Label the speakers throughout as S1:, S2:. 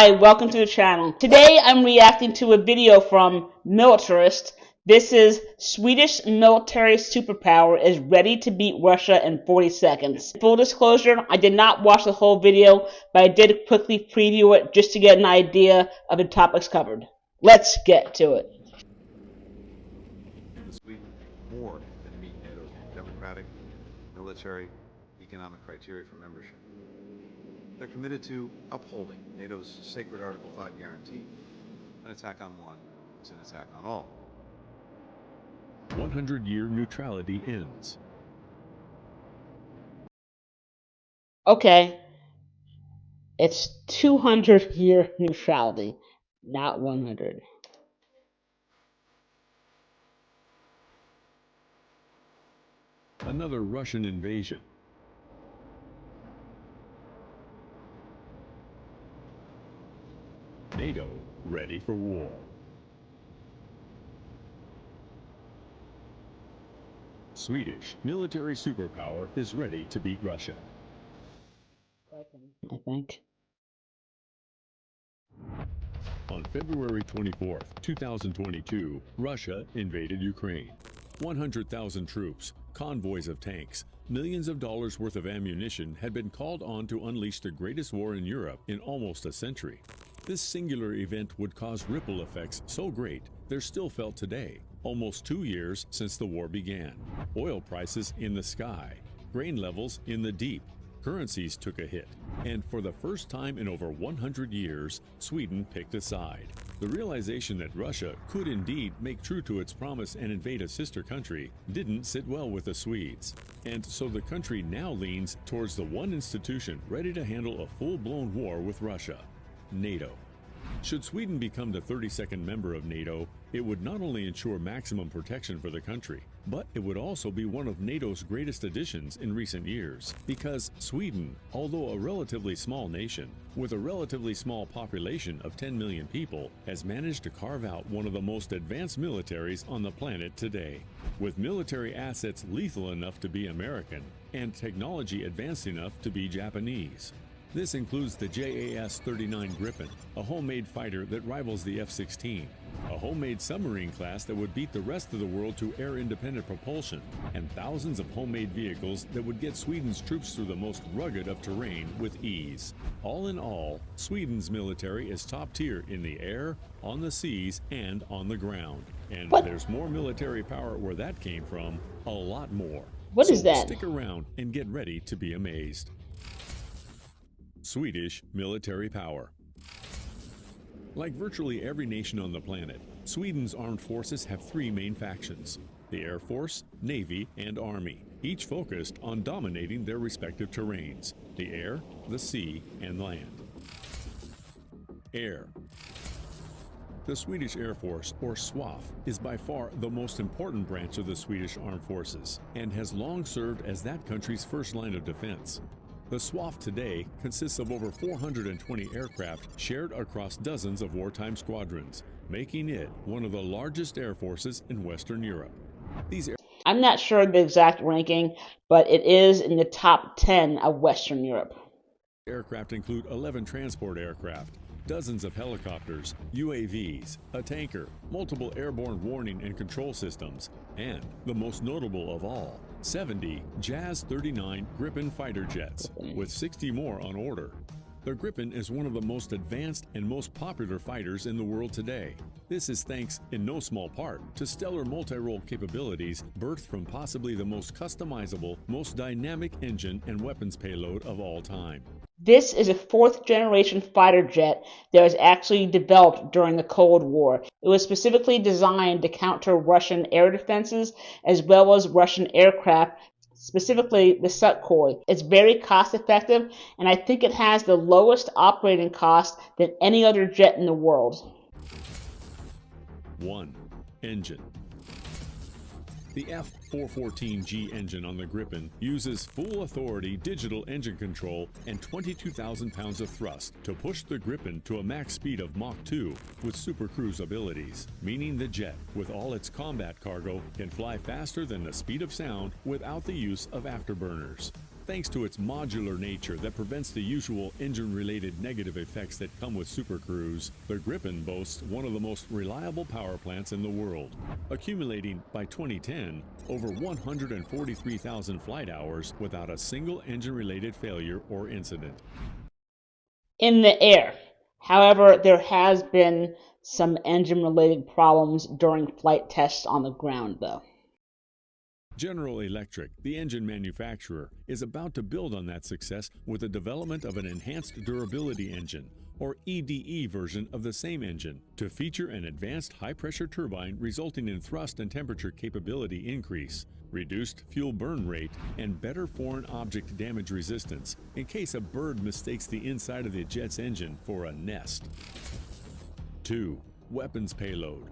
S1: Hi, welcome to the channel. Today I'm reacting to a video from Militarist. This is Swedish military superpower is ready to beat Russia in 40 seconds. Full disclosure, I did not watch the whole video, but I did quickly preview it just to get an idea of the topics covered. Let's get to it.
S2: Sweden more than meet NATO's democratic, military, economic criteria for membership. They're committed to upholding NATO's sacred Article 5 guarantee. An attack on one is an attack on all.
S3: 100-year neutrality ends.
S1: Okay, it's 200-year neutrality, not 100.
S3: Another Russian invasion. NATO ready for war. Swedish military superpower is ready to beat Russia.
S1: I think.
S3: On February 24th, 2022, Russia invaded Ukraine. 100,000 troops, convoys of tanks, millions of dollars worth of ammunition had been called on to unleash the greatest war in Europe in almost a century. This singular event would cause ripple effects so great they're still felt today, almost 2 years since the war began. Oil prices in the sky, grain levels in the deep, currencies took a hit, and for the first time in over 100 years, Sweden picked a side. The realization that Russia could indeed make true to its promise and invade a sister country didn't sit well with the Swedes, and so the country now leans towards the one institution ready to handle a full-blown war with Russia: NATO. Should Sweden become the 32nd member of NATO, it would not only ensure maximum protection for the country, but it would also be one of NATO's greatest additions in recent years, because Sweden, although a relatively small nation, with a relatively small population of 10 million people, has managed to carve out one of the most advanced militaries on the planet today, with military assets lethal enough to be American and technology advanced enough to be Japanese. This includes the JAS-39 Gripen, a homemade fighter that rivals the F-16, a homemade submarine class that would beat the rest of the world to air-independent propulsion, and thousands of homemade vehicles that would get Sweden's troops through the most rugged of terrain with ease. All in all, Sweden's military is top tier in the air, on the seas, and on the ground. And there's more military power where that came from, a lot more.
S1: What is that?
S3: Stick around and get ready to be amazed. Swedish military power. Like virtually every nation on the planet, Sweden's armed forces have three main factions: the Air Force, Navy, and Army, each focused on dominating their respective terrains: the air, the sea, and land. Air. The Swedish Air Force, or SWAF, is by far the most important branch of the Swedish Armed Forces and has long served as that country's first line of defense. The SWAF today consists of over 420 aircraft shared across dozens of wartime squadrons, making it one of the largest air forces in Western Europe.
S1: I'm not sure the exact ranking, but it is in the top 10 of Western Europe.
S3: Aircraft include 11 transport aircraft, dozens of helicopters, UAVs, a tanker, multiple airborne warning and control systems, and, the most notable of all, 70 JAS-39 Gripen fighter jets, with 60 more on order. The Gripen is one of the most advanced and most popular fighters in the world today. This is thanks, in no small part, to stellar multi-role capabilities birthed from possibly the most customizable, most dynamic engine and weapons payload of all time.
S1: This is a fourth-generation fighter jet that was actually developed during the Cold War. It was specifically designed to counter Russian air defenses as well as Russian aircraft, specifically the Sukhoi. It's very cost-effective, and I think it has the lowest operating cost than any other jet in the world.
S3: 1. Engine. The F-414G engine on the Gripen uses full authority digital engine control and 22,000 pounds of thrust to push the Gripen to a max speed of Mach 2 with supercruise abilities, meaning the jet, with all its combat cargo, can fly faster than the speed of sound without the use of afterburners. thanks to its modular nature that prevents the usual engine-related negative effects that come with supercruise, the Gripen boasts one of the most reliable power plants in the world, accumulating, by 2010, over 143,000 flight hours without a single engine-related failure or incident.
S1: In the air, however, there has been some engine-related problems during flight tests on the ground, though.
S3: General Electric, the engine manufacturer, is about to build on that success with the development of an enhanced durability engine, or EDE version of the same engine, to feature an advanced high-pressure turbine resulting in thrust and temperature capability increase, reduced fuel burn rate, and better foreign object damage resistance in case a bird mistakes the inside of the jet's engine for a nest. 2. Weapons payload.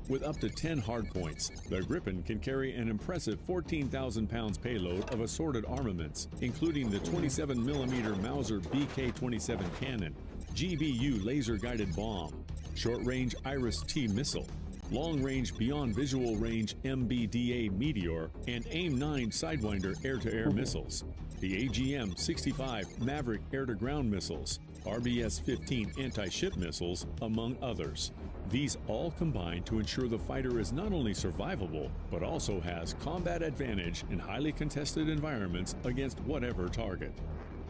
S3: With up to 10 hardpoints, the Gripen can carry an impressive 14,000 pounds payload of assorted armaments, including the 27mm Mauser BK-27 cannon, GBU laser-guided bomb, short-range Iris-T missile, long-range beyond visual range MBDA Meteor, and AIM-9 Sidewinder air-to-air missiles, the AGM-65 Maverick air-to-ground missiles, RBS-15 anti-ship missiles, among others. These all combine to ensure the fighter is not only survivable, but also has combat advantage in highly contested environments against whatever target.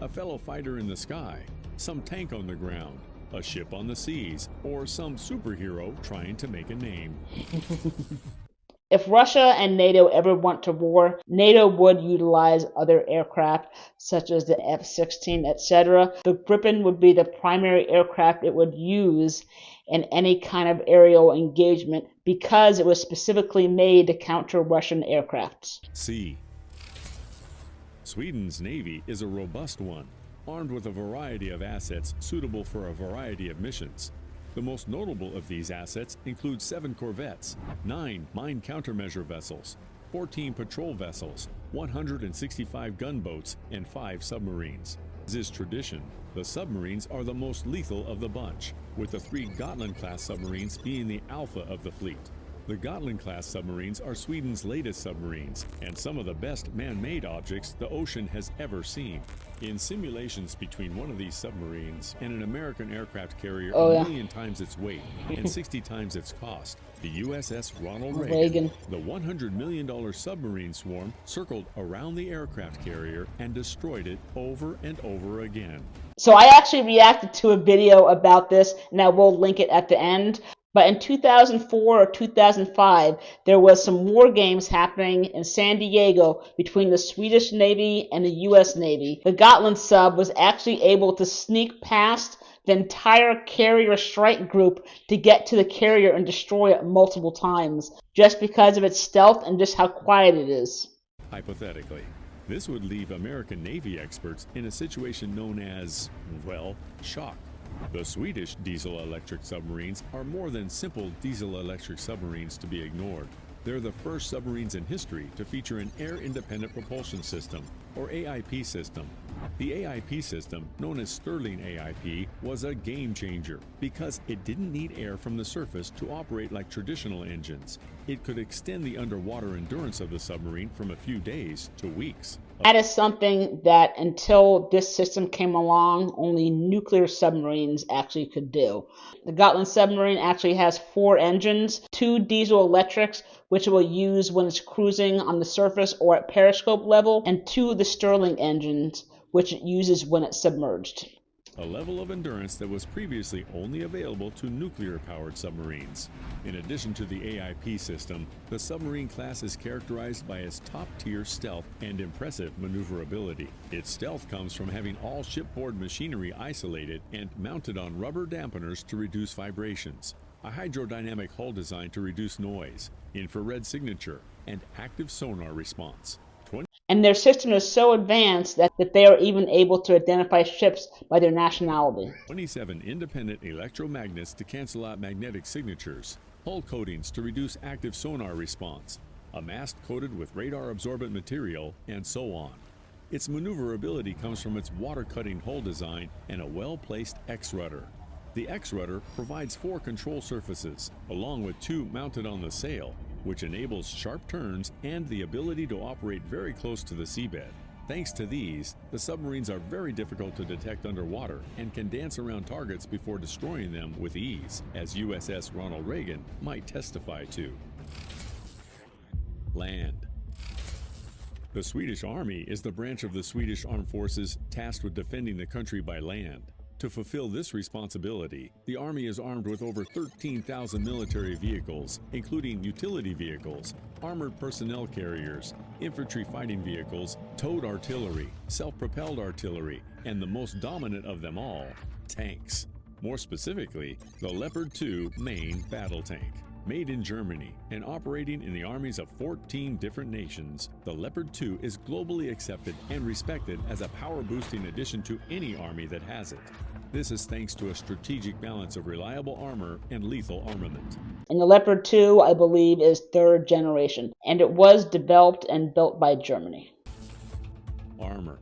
S3: A fellow fighter in the sky, some tank on the ground, a ship on the seas, or some superhero trying to make a name.
S1: If Russia and NATO ever went to war, NATO would utilize other aircraft, such as the F-16, etc. The Gripen would be the primary aircraft it would use in any kind of aerial engagement because it was specifically made to counter Russian aircrafts.
S3: C. Sweden's Navy is a robust one, armed with a variety of assets suitable for a variety of missions. The most notable of these assets include 7 corvettes, 9 mine countermeasure vessels, 14 patrol vessels, 165 gunboats, and 5 submarines. As is tradition, the submarines are the most lethal of the bunch, with the 3 Gotland-class submarines being the alpha of the fleet. The Gotland-class submarines are Sweden's latest submarines, and some of the best man-made objects the ocean has ever seen. In simulations between one of these submarines and an American aircraft carrier a million times its weight and 60 times its cost, the USS Ronald Reagan, the $100 million submarine swarm, circled around the aircraft carrier and destroyed it over and over again.
S1: So I actually reacted to a video about this, and I will link it at the end. But in 2004 or 2005, there was some war games happening in San Diego between the Swedish Navy and the U.S. Navy. The Gotland sub was actually able to sneak past the entire carrier strike group to get to the carrier and destroy it multiple times, just because of its stealth and just how quiet it is.
S3: Hypothetically, this would leave American Navy experts in a situation known as, well, shock. The Swedish diesel-electric submarines are more than simple diesel-electric submarines to be ignored. They're the first submarines in history to feature an air-independent propulsion system, or AIP system. The AIP system, known as Sterling AIP, was a game-changer because it didn't need air from the surface to operate like traditional engines. It could extend the underwater endurance of the submarine from a few days to weeks.
S1: That is something that, until this system came along, only nuclear submarines actually could do. The Gotland submarine actually has 4 engines, 2 diesel electrics, which it will use when it's cruising on the surface or at periscope level, and 2 of the Sterling engines, which it uses when it's submerged.
S3: A level of endurance that was previously only available to nuclear-powered submarines. In addition to the AIP system, the submarine class is characterized by its top-tier stealth and impressive maneuverability. Its stealth comes from having all shipboard machinery isolated and mounted on rubber dampeners to reduce vibrations, a hydrodynamic hull design to reduce noise, infrared signature, and active sonar response.
S1: And their system is so advanced that they are even able to identify ships by their nationality.
S3: 27 independent electromagnets to cancel out magnetic signatures, hull coatings to reduce active sonar response, a mast coated with radar-absorbent material, and so on. Its maneuverability comes from its water-cutting hull design and a well-placed X-rudder. The X-rudder provides 4 control surfaces, along with 2 mounted on the sail, which enables sharp turns and the ability to operate very close to the seabed. Thanks to these, the submarines are very difficult to detect underwater and can dance around targets before destroying them with ease, as USS Ronald Reagan might testify to. Land. The Swedish Army is the branch of the Swedish Armed Forces tasked with defending the country by land. To fulfill this responsibility, the Army is armed with over 13,000 military vehicles, including utility vehicles, armored personnel carriers, infantry fighting vehicles, towed artillery, self-propelled artillery, and the most dominant of them all, tanks. More specifically, the Leopard 2 main battle tank. Made in Germany and operating in the armies of 14 different nations, the Leopard 2 is globally accepted and respected as a power-boosting addition to any army that has it. This is thanks to a strategic balance of reliable armor and lethal armament.
S1: And the Leopard 2, I believe, is third generation, and it was developed and built by Germany.
S3: Armor.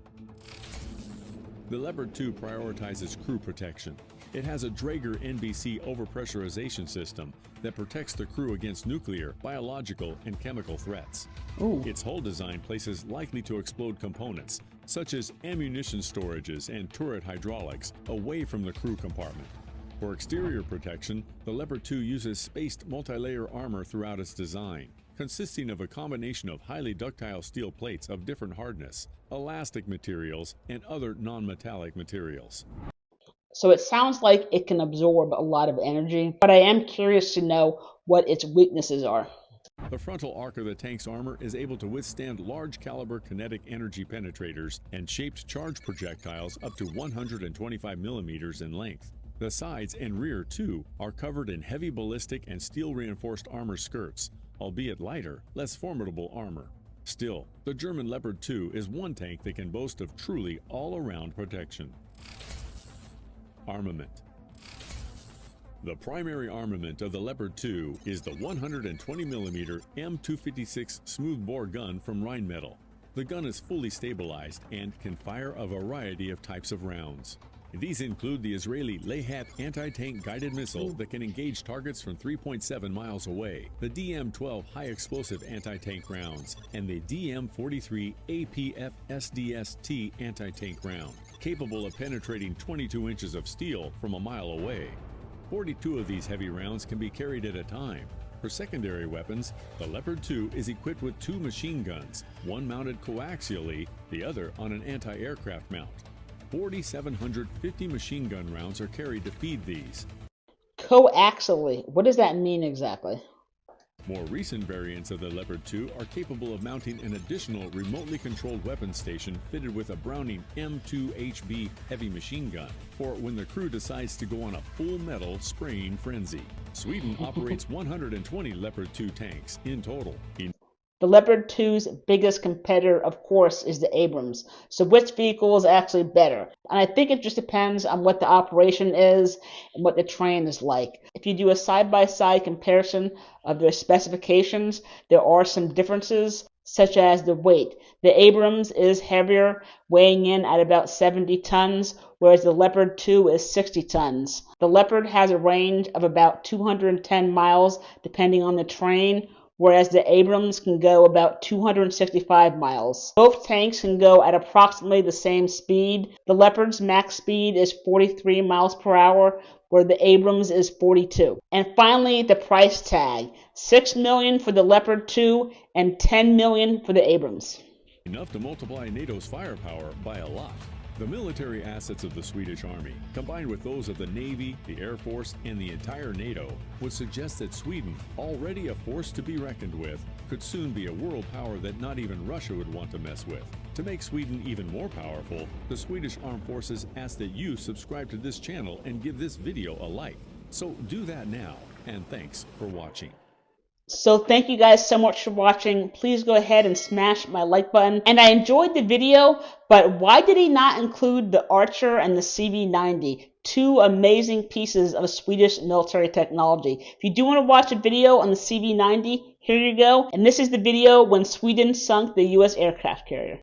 S3: The Leopard 2 prioritizes crew protection. It has a Draeger NBC overpressurization system that protects the crew against nuclear, biological, and chemical threats.
S1: Ooh.
S3: Its hull design places likely to explode components, such as ammunition storages and turret hydraulics, away from the crew compartment. For exterior protection, the Leopard 2 uses spaced multi-layer armor throughout its design, consisting of a combination of highly ductile steel plates of different hardness, elastic materials, and other non-metallic materials.
S1: So it sounds like it can absorb a lot of energy, but I am curious to know what its weaknesses are.
S3: The frontal arc of the tank's armor is able to withstand large caliber kinetic energy penetrators and shaped charge projectiles up to 125 millimeters in length. The sides and rear, too, are covered in heavy ballistic and steel-reinforced armor skirts, albeit lighter, less formidable armor. Still, the German Leopard 2 is one tank that can boast of truly all-around protection. Armament. The primary armament of the Leopard 2 is the 120mm M256 smoothbore gun from Rheinmetall. The gun is fully stabilized and can fire a variety of types of rounds. These include the Israeli Lehat anti-tank guided missile that can engage targets from 3.7 miles away, the DM-12 high-explosive anti-tank rounds, and the DM-43 APF SDST anti-tank round, capable of penetrating 22 inches of steel from a mile away. 42 of these heavy rounds can be carried at a time. For secondary weapons, the Leopard 2 is equipped with 2 machine guns, one mounted coaxially, the other on an anti-aircraft mount. 4,750 machine gun rounds are carried to feed these.
S1: Coaxially, what does that mean exactly?
S3: More recent variants of the Leopard 2 are capable of mounting an additional remotely controlled weapon station fitted with a Browning M2HB heavy machine gun, for when the crew decides to go on a full metal spraying frenzy. Sweden operates 120 Leopard 2 tanks in total.
S1: The Leopard 2's biggest competitor, of course, is the Abrams. So which vehicle is actually better? And I think it just depends on what the operation is and what the terrain is like. If you do a side-by-side comparison of their specifications, there are some differences, such as the weight. The Abrams is heavier, weighing in at about 70 tons, whereas the Leopard 2 is 60 tons. The Leopard has a range of about 210 miles, depending on the terrain, whereas the Abrams can go about 265 miles. Both tanks can go at approximately the same speed. The Leopard's max speed is 43 miles per hour, where the Abrams is 42. And finally, the price tag. $6 million for the Leopard 2 and $10 million for the Abrams.
S3: Enough to multiply NATO's firepower by a lot. The military assets of the Swedish Army, combined with those of the Navy, the Air Force, and the entire NATO, would suggest that Sweden, already a force to be reckoned with, could soon be a world power that not even Russia would want to mess with. To make Sweden even more powerful, the Swedish Armed Forces ask that you subscribe to this channel and give this video a like. So do that now, and thanks for watching.
S1: So thank you guys so much for watching. Please go ahead and smash my like button. And I enjoyed the video, but why did he not include the Archer and the CV90? Two amazing pieces of Swedish military technology. If you do want to watch a video on the CV90, here you go. And this is the video when Sweden sunk the US aircraft carrier.